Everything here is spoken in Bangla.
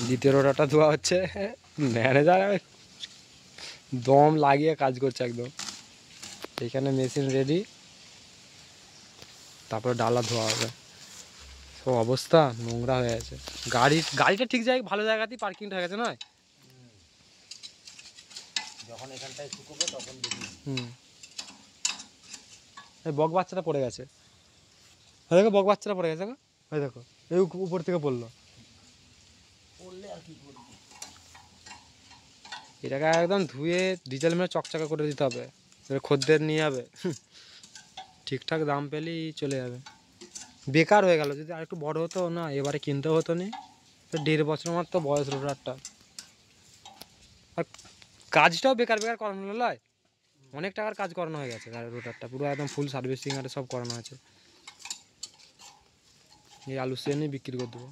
দ্বিতীয় রোটারটা ধোয়া হচ্ছে, ম্যানেজার দম লাগিয়ে কাজ করছে একদম। এখানে মেশিন রেডি, তারপরে ডালা ধোয়া হবে। সব অবস্থা নোংরা হয়ে গেছে। গাড়িটা ঠিক জায়গায় ভালো জায়গাতেই পার্কিংটা হয়ে গেছে নয়? যখন এখানটায় শুকোবে তখন দেখি। এই বক বাচ্চাটা পড়ে গেছে, দেখো বক বাচ্চাটা পড়ে গেছে, ওই দেখো এই উপর থেকে পড়লো। পড়লে আর কি করবি? এটাকে একদম ধুয়ে ডিজেল মেরে চকচকা করে দিতে হবে, খদ্দের নিয়ে যাবে, ঠিকঠাক দাম পেলেই চলে যাবে। বেকার হয়ে গেল, যদি আর একটু বড় হতো না এবারে কিনতে হতো না। 1.5 বছর মাত্র বয়স রোটারটা, আর কাজটাও বেকার বেকার করানো হলো নয়, অনেক টাকার কাজ করানো হয়ে গেছে রোটারটা, পুরো একদম ফুল সার্ভিসিং আর সব করানো আছে। এই আলু সেনে বিক্রি করে দেবো।